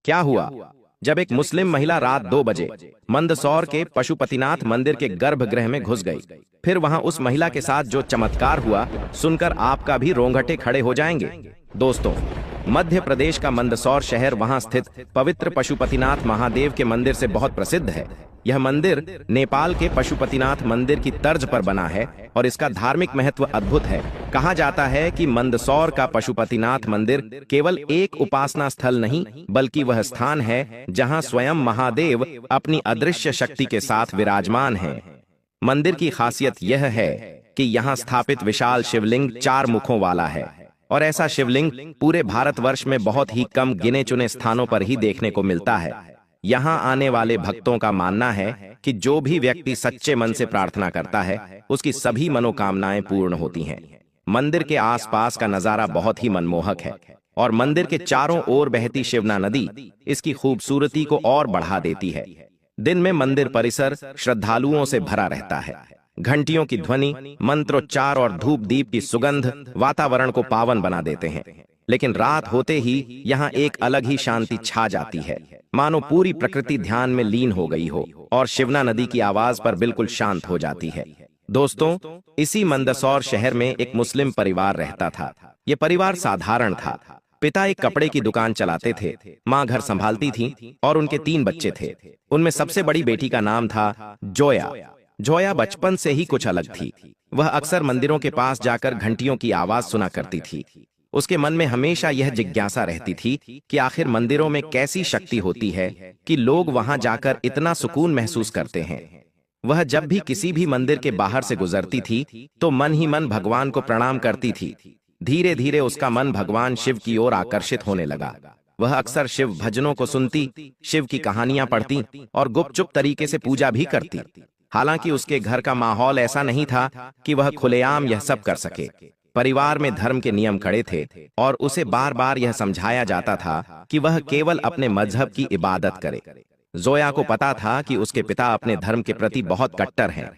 क्या हुआ? जब एक मुस्लिम महिला रात 2 बजे मंदसौर के पशुपतिनाथ मंदिर के गर्भगृह में घुस गई। फिर वहां उस महिला के साथ जो चमत्कार हुआ सुनकर आपका भी रोंगटे खड़े हो जाएंगे। दोस्तों, मध्य प्रदेश का मंदसौर शहर वहां स्थित पवित्र पशुपतिनाथ महादेव के मंदिर से बहुत प्रसिद्ध है। यह मंदिर नेपाल के पशुपतिनाथ मंदिर की तर्ज पर बना है और इसका धार्मिक महत्व अद्भुत है। कहा जाता है कि मंदसौर का पशुपतिनाथ मंदिर केवल एक उपासना स्थल नहीं, बल्कि वह स्थान है जहां स्वयं महादेव अपनी अदृश्य शक्ति के साथ विराजमान हैं। मंदिर की खासियत यह है कि यहाँ स्थापित विशाल शिवलिंग 4 मुखों वाला है और ऐसा शिवलिंग पूरे भारतवर्ष में बहुत ही कम गिने चुने स्थानों पर ही देखने को मिलता है। यहाँ आने वाले भक्तों का मानना है कि जो भी व्यक्ति सच्चे मन से प्रार्थना करता है उसकी सभी मनोकामनाएं पूर्ण होती हैं। मंदिर के आसपास का नजारा बहुत ही मनमोहक है और मंदिर के चारों ओर बहती शिवना नदी इसकी खूबसूरती को और बढ़ा देती है। दिन में मंदिर परिसर श्रद्धालुओं से भरा रहता है। घंटियों की ध्वनि, मंत्रोच्चार और धूप दीप की सुगंध वातावरण को पावन बना देते हैं। लेकिन रात होते ही यहाँ एक अलग ही शांति छा जाती है, मानो पूरी प्रकृति ध्यान में लीन हो गई हो और शिवना नदी की आवाज पर बिल्कुल शांत हो जाती है। दोस्तों, इसी मंदसौर शहर में एक मुस्लिम परिवार रहता था। ये परिवार साधारण था। पिता एक कपड़े की दुकान चलाते थे, माँ घर संभालती थी और उनके 3 बच्चे थे। उनमें सबसे बड़ी बेटी का नाम था जोया। जोया बचपन से ही कुछ अलग थी। वह अक्सर मंदिरों के पास जाकर घंटियों की आवाज सुना करती थी। उसके मन में हमेशा यह जिज्ञासा रहती थी कि आखिर मंदिरों में कैसी शक्ति होती है कि लोग वहां जाकर इतना सुकून महसूस करते हैं। वह जब भी किसी भी मंदिर के बाहर से गुजरती थी तो मन ही मन भगवान को प्रणाम करती थी। धीरे धीरे उसका मन भगवान शिव की ओर आकर्षित होने लगा। वह अक्सर शिव भजनों को सुनती, शिव की कहानियां पढ़ती और गुपचुप तरीके से पूजा भी करती। हालांकि उसके घर का माहौल ऐसा नहीं था कि वह खुलेआम यह सब कर सके। परिवार में धर्म के नियम खड़े थे और उसे बार बार यह समझाया जाता था कि वह केवल अपने मजहब की इबादत करे। जोया को पता था कि उसके पिता अपने धर्म के प्रति बहुत कट्टर हैं।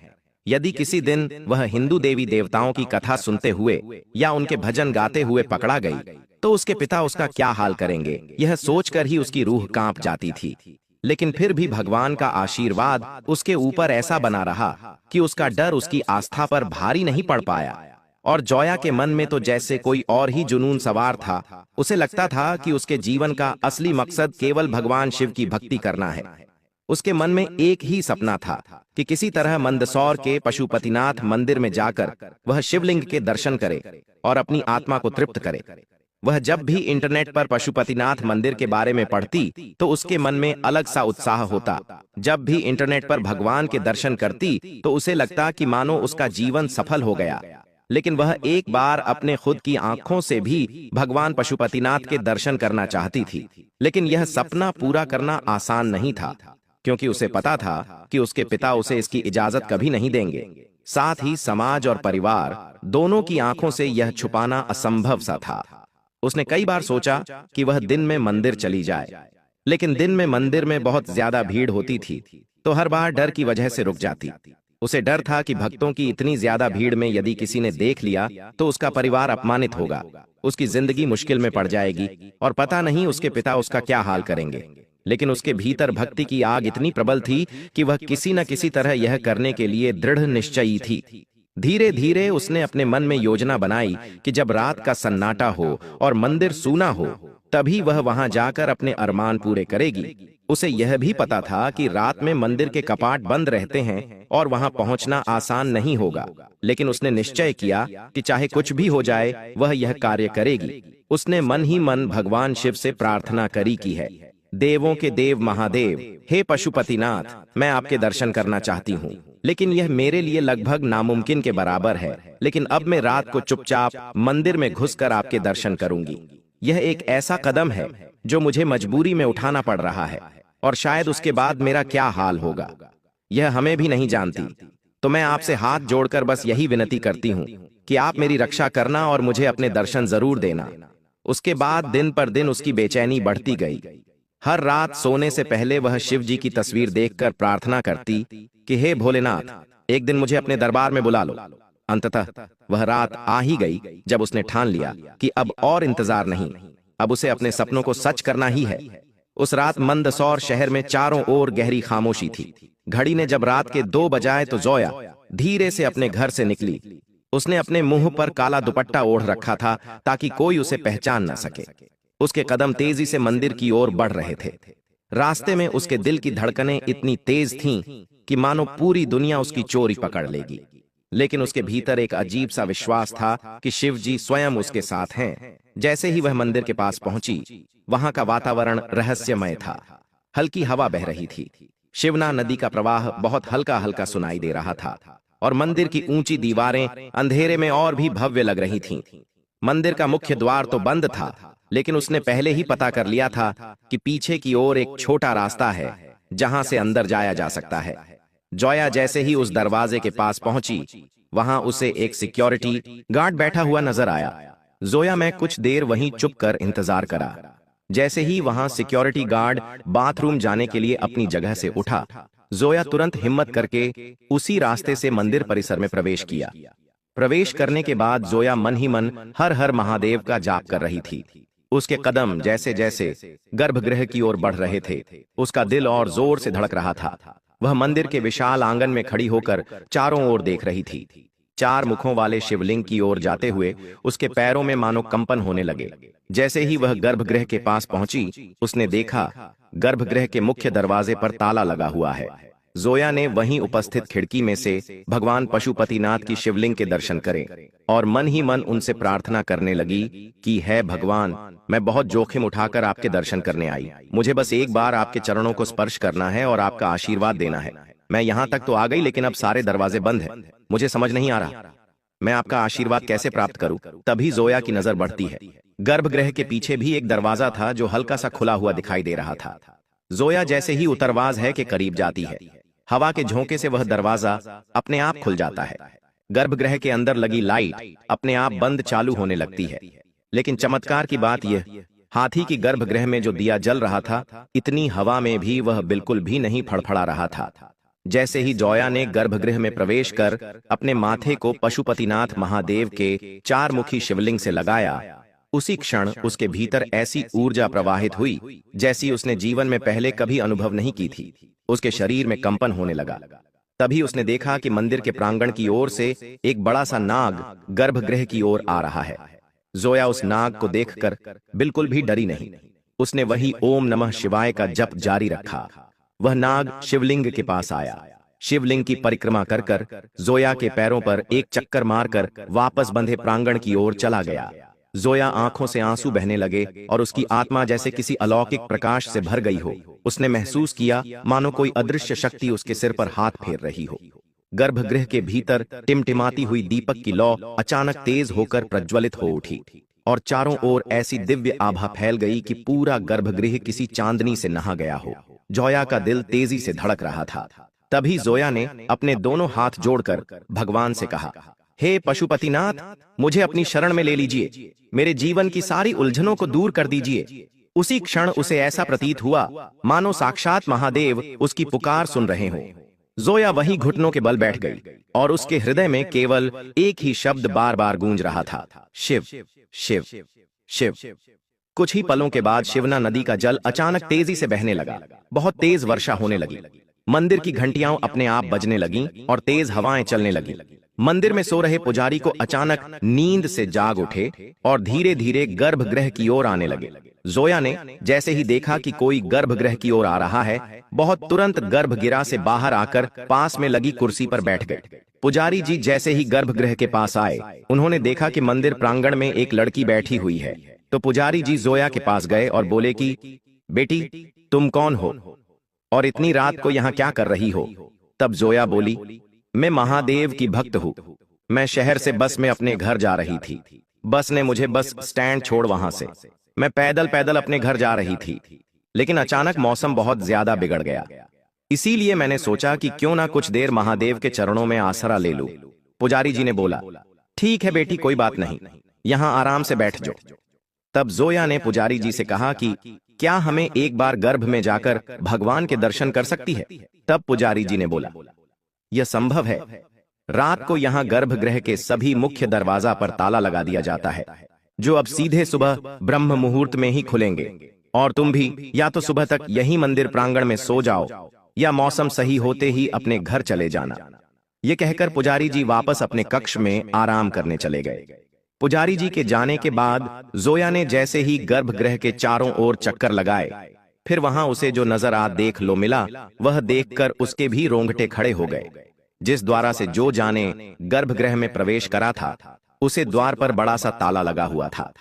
यदि किसी दिन वह हिंदू देवी देवताओं की कथा सुनते हुए या उनके भजन गाते हुए पकड़ा गई तो उसके पिता उसका क्या हाल करेंगे, यह सोचकर ही उसकी रूह कांप जाती थी। लेकिन फिर भी भगवान का आशीर्वाद उसके ऊपर ऐसा बना रहा कि उसका डर उसकी आस्था पर भारी नहीं पड़ पाया। और जोया के मन में तो जैसे कोई और ही जुनून सवार था। उसे लगता था कि उसके जीवन का असली मकसद केवल भगवान शिव की भक्ति करना है। उसके मन में एक ही सपना था कि किसी तरह मंदसौर के पशुपतिनाथ मंदिर में जाकर वह शिवलिंग के दर्शन करे और अपनी आत्मा को तृप्त करे। वह जब भी इंटरनेट पर पशुपतिनाथ मंदिर के बारे में पढ़ती तो उसके मन में अलग सा उत्साह होता। जब भी इंटरनेट पर भगवान के दर्शन करती तो उसे लगता कि मानो उसका जीवन सफल हो गया। लेकिन वह एक बार अपने खुद की आंखों से भी भगवान पशुपतिनाथ के दर्शन करना चाहती थी। लेकिन यह सपना पूरा करना आसान नहीं था, क्योंकि उसे पता था कि उसके पिता उसे इसकी इजाजत कभी नहीं देंगे। साथ ही समाज और परिवार दोनों की आंखों से यह छुपाना असंभव सा था। उसने कई बार सोचा कि वह दिन में मंदिर चली जाए, लेकिन दिन में मंदिर में बहुत ज्यादा भीड़ होती थी तो हर बार डर की वजह से रुक जाती। उसे डर था कि भक्तों की इतनी ज्यादा भीड़ में यदि किसी ने देख लिया तो उसका परिवार अपमानित होगा, उसकी जिंदगी मुश्किल में पड़ जाएगी और पता नहीं उसके पिता उसका क्या हाल करेंगे। लेकिन उसके भीतर भक्ति की आग इतनी प्रबल थी कि वह किसी न किसी तरह यह करने के लिए दृढ़ निश्चयी थी। धीरे धीरे उसने अपने मन में योजना बनाई कि जब रात का सन्नाटा हो और मंदिर सूना हो तभी वह वहां जाकर अपने अरमान पूरे करेगी। उसे यह भी पता था कि रात में मंदिर के कपाट बंद रहते हैं और वहां पहुंचना आसान नहीं होगा, लेकिन उसने निश्चय किया कि चाहे कुछ भी हो जाए वह यह कार्य करेगी। उसने मन ही मन भगवान शिव से प्रार्थना करी की है, देवों के देव महादेव, हे पशुपतिनाथ, मैं आपके दर्शन करना चाहती हूँ, लेकिन यह मेरे लिए लगभग नामुमकिन के बराबर है। लेकिन अब मैं रात को चुपचाप मंदिर में घुसकर आपके दर्शन करूंगी। यह एक ऐसा कदम है जो मुझे मजबूरी में उठाना पड़ रहा है और शायद उसके बाद मेरा क्या हाल होगा यह हमें भी नहीं जानती। तो मैं आपसे हाथ जोड़कर बस यही विनती करती हूँ कि आप मेरी रक्षा करना और मुझे अपने दर्शन जरूर देना। उसके बाद दिन पर दिन उसकी बेचैनी बढ़ती गई। हर रात सोने से पहले वह शिव जी की तस्वीर देखकर प्रार्थना करती कि हे भोलेनाथ, एक दिन मुझे अपने दरबार में बुला लो। अंततः वह रात आ ही गई जब उसने ठान लिया कि अब और इंतजार नहीं, अब उसे अपने सपनों को सच करना ही है। उस रात मंदसौर शहर में चारों ओर गहरी खामोशी थी। घड़ी ने जब रात के 2 बजाए तो जोया धीरे से अपने घर से निकली। उसने अपने मुंह पर काला दुपट्टा ओढ़ रखा था ताकि कोई उसे पहचान न सके। उसके कदम तेजी से मंदिर की ओर बढ़ रहे थे। रास्ते में उसके दिल की धड़कनें इतनी तेज थीं कि मानो पूरी दुनिया उसकी चोरी पकड़ लेगी। लेकिन उसके भीतर एक अजीब सा विश्वास था कि शिव जी स्वयं उसके साथ हैं। जैसे ही वह मंदिर के पास पहुंची, वहां का वातावरण रहस्यमय था। हल्की हवा बह रही थी। शिवना नदी का प्रवाह बहुत हल्का हल्का सुनाई दे रहा था और मंदिर की ऊंची दीवारें अंधेरे में और भी भव्य लग रही थीं। मंदिर का मुख्य द्वार तो बंद था, लेकिन उसने पहले ही पता कर लिया था कि पीछे की ओर एक छोटा रास्ता है जहां से अंदर जाया जा सकता है। जोया जैसे ही उस दरवाजे के पास पहुंची, वहां उसे एक सिक्योरिटी गार्ड बैठा हुआ नजर आया। जोया मैं कुछ देर वहीं चुप कर इंतजार करा। जैसे ही वहां सिक्योरिटी गार्ड बाथरूम जाने के लिए अपनी जगह से उठा, जोया तुरंत हिम्मत करके उसी रास्ते से मंदिर परिसर में प्रवेश किया। प्रवेश करने के बाद जोया मन ही मन हर हर महादेव का जाप कर रही थी। उसके कदम जैसे जैसे गर्भगृह की ओर बढ़ रहे थे, उसका दिल और जोर से धड़क रहा था। वह मंदिर के विशाल आंगन में खड़ी होकर चारों ओर देख रही थी। 4 मुखों वाले शिवलिंग की ओर जाते हुए उसके पैरों में मानो कंपन होने लगे। जैसे ही वह गर्भगृह के पास पहुंची, उसने देखा गर्भगृह के मुख्य दरवाजे पर ताला लगा हुआ है। जोया ने वहीं उपस्थित खिड़की में से भगवान पशुपतिनाथ की शिवलिंग के दर्शन करे और मन ही मन उनसे प्रार्थना करने लगी कि है भगवान, मैं बहुत जोखिम उठाकर आपके दर्शन करने आई। मुझे बस एक बार आपके चरणों को स्पर्श करना है और आपका आशीर्वाद देना है। मैं यहाँ तक तो आ गई, लेकिन अब सारे दरवाजे बंद हैं। मुझे समझ नहीं आ रहा मैं आपका आशीर्वाद कैसे प्राप्त करूं। तभी जोया की नजर बढ़ती है। गर्भगृह के पीछे भी एक दरवाजा था जो हल्का सा खुला हुआ दिखाई दे रहा था। जोया जैसे ही उतरवाज है के करीब जाती है, हवा के झोंके से वह दरवाजा अपने आप खुल जाता है। गर्भगृह के अंदर लगी लाइट अपने आप बंद चालू होने लगती है। लेकिन चमत्कार की बात यह, हाथी की गर्भगृह में जो दिया जल रहा था, इतनी हवा में भी वह बिल्कुल भी नहीं फड़फड़ा रहा था। जैसे ही जोया ने गर्भगृह में प्रवेश कर अपने माथे को पशुपतिनाथ महादेव के 4 मुखी शिवलिंग से लगाया, उसी क्षण उसके भीतर ऐसी ऊर्जा प्रवाहित हुई जैसी उसने जीवन में पहले कभी अनुभव नहीं की थी। उसके शरीर में कंपन होने लगा। तभी उसने देखा कि मंदिर के प्रांगण की ओर से एक बड़ा सा नाग गर्भगृह की ओर आ रहा है। जोया उस नाग को देखकर बिल्कुल भी डरी नहीं। उसने वही ओम नमः शिवाय का जप जारी रखा। वह नाग शिवलिंग के पास आया। शिवलिंग की परिक्रमा कर कर जोया के पैरों पर एक चक्कर मारकर वापस बंधे प्रांगण की ओर चला गया। जोया आंखों से आंसू बहने लगे और उसकी आत्मा जैसे किसी अलौकिक प्रकाश से भर गई हो। उसने महसूस किया मानो कोई अदृश्य शक्ति उसके सिर पर हाथ फेर रही हो। गर्भगृह के भीतर टिमटिमाती हुई दीपक की लौ अचानक तेज होकर प्रज्वलित हो उठी और चारों ओर ऐसी दिव्य आभा फैल गई कि पूरा गर्भगृह किसी चांदनी से नहा गया हो। जोया का दिल तेजी से धड़क रहा था। तभी जोया ने अपने दोनों हाथ जोड़कर भगवान से कहा, हे पशुपतिनाथ, मुझे अपनी शरण में ले लीजिए। मेरे जीवन की सारी उलझनों को दूर कर दीजिए। उसी क्षण उसे ऐसा प्रतीत हुआ मानो साक्षात महादेव उसकी पुकार सुन रहे हों। जोया वहीं घुटनों के बल बैठ गई और उसके हृदय में केवल एक ही शब्द बार बार गूंज रहा था, शिव शिव शिव। कुछ ही पलों के बाद शिवना नदी का जल अचानक तेजी से बहने लगा। बहुत तेज वर्षा होने लगी। मंदिर की घंटियां अपने आप बजने लगीं और तेज हवाएं चलने लगीं। मंदिर में सो रहे पुजारी को अचानक नींद से जाग उठे और धीरे धीरे गर्भगृह की ओर आने लगे। जोया ने जैसे ही देखा कि कोई गर्भगृह की ओर आ रहा है, बहुत तुरंत गर्भगिरा से बाहर आकर पास में लगी कुर्सी पर बैठ गए। पुजारी जी जैसे ही गर्भगृह के पास आए, उन्होंने देखा कि मंदिर प्रांगण में एक लड़की बैठी हुई है। तो पुजारी जी जोया के पास गए और बोले कि बेटी, तुम कौन हो और इतनी रात को यहाँ क्या कर रही हो? तब जोया बोली, मैं महादेव की भक्त हूँ। मैं शहर से बस में अपने घर जा रही थी। बस ने मुझे बस स्टैंड छोड़ वहां से मैं पैदल पैदल अपने घर जा रही थी, लेकिन अचानक मौसम बहुत ज्यादा बिगड़ गया। इसीलिए मैंने सोचा कि क्यों ना कुछ देर महादेव के चरणों में आसरा ले लूं। पुजारी जी ने बोला, ठीक है बेटी, कोई बात नहीं, यहाँ आराम से बैठ जाओ। तब जोया ने पुजारी जी से कहा कि क्या हमें एक बार गर्भ में जाकर भगवान के दर्शन कर सकती है? तब पुजारी जी ने बोला, यह संभव है। रात को यहाँ गर्भगृह के सभी मुख्य दरवाजा पर ताला लगा दिया जाता है, जो अब सीधे सुबह ब्रह्म मुहूर्त में ही खुलेंगे और तुम भी या तो सुबह तक यही मंदिर प्रांगण में सो जाओ या मौसम सही होते ही अपने घर चले जाना। ये कहकर पुजारी जी वापस अपने कक्ष में आराम करने चले गए। पुजारी जी के जाने के बाद जोया ने जैसे ही गर्भगृह के चारों ओर चक्कर लगाए, फिर वहां उसे जो नजर आ देख लो मिला, वह देखकर उसके भी रोंगटे खड़े हो गए। जिस द्वारा से जो जाने गर्भगृह में प्रवेश करा था, उसे द्वार पर बड़ा सा ताला लगा हुआ था।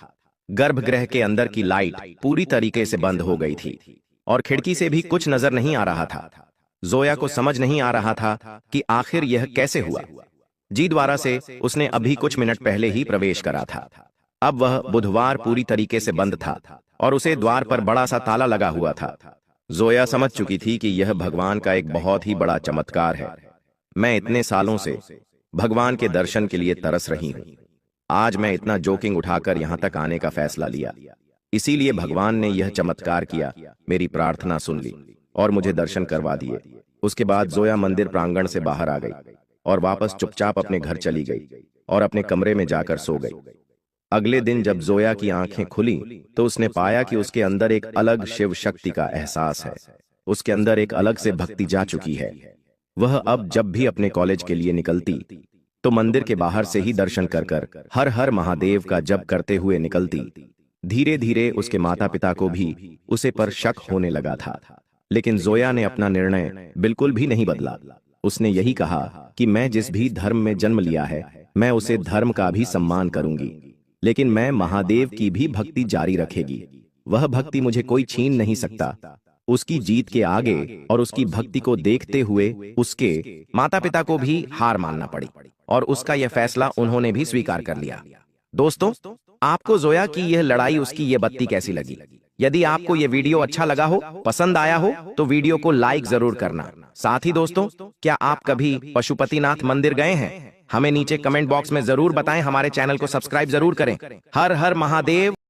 गर्भगृह के अंदर की लाइट पूरी तरीके से बंद हो गई थी और खिड़की से भी कुछ नजर नहीं आ रहा था। जोया को समझ नहीं आ रहा था कि आखिर यह कैसे हुआ। जी द्वारा से उसने अभी कुछ मिनट पहले ही प्रवेश करा था। अब वह बुधवार पूरी तरीके से बंद था और उसे द्वार पर बड़ा सा ताला लगा हुआ था। जोया समझ चुकी थी कि यह भगवान का एक बहुत ही बड़ा चमत्कार है। मैं इतने सालों से भगवान के दर्शन के लिए तरस रही हूं। आज मैं इतना जोखिम उठाकर यहां तक आने का फैसला लिया, इसीलिए भगवान ने यह चमत्कार किया, मेरी प्रार्थना सुन ली और मुझे दर्शन करवा दिए। उसके बाद जोया मंदिर प्रांगण से बाहर आ गई और वापस चुपचाप अपने घर चली गई और अपने कमरे में जाकर सो गई। अगले दिन जब जोया की आंखें खुली तो उसने पाया कि उसके अंदर एक अलग शिव शक्ति का एहसास है। उसके अंदर एक अलग से भक्ति जा चुकी है। वह अब जब भी अपने कॉलेज के लिए निकलती तो मंदिर के बाहर से ही दर्शन कर कर हर हर महादेव का जप करते हुए निकलती। धीरे धीरे उसके माता पिता को भी उसे पर शक होने लगा था, लेकिन जोया ने अपना निर्णय बिल्कुल भी नहीं बदला। उसने यही कहा कि मैं जिस भी धर्म में जन्म लिया है, मैं उसे धर्म का भी सम्मान करूंगी, लेकिन मैं महादेव की भी भक्ति जारी रखेगी। वह भक्ति मुझे कोई छीन नहीं सकता। उसकी जीत के आगे और उसकी भक्ति को देखते हुए उसके माता पिता को भी हार मानना पड़ी और उसका यह फैसला उन्होंने भी स्वीकार कर लिया। दोस्तों, आपको जोया की यह लड़ाई, उसकी यह बत्ती कैसी लगी? यदि आपको यह वीडियो अच्छा लगा हो, पसंद आया हो, तो वीडियो को लाइक जरूर करना। साथ ही दोस्तों, क्या आप कभी पशुपतिनाथ मंदिर गए हैं? हमें नीचे कमेंट बॉक्स में जरूर बताएं। हमारे चैनल को सब्सक्राइब जरूर करें। हर हर महादेव।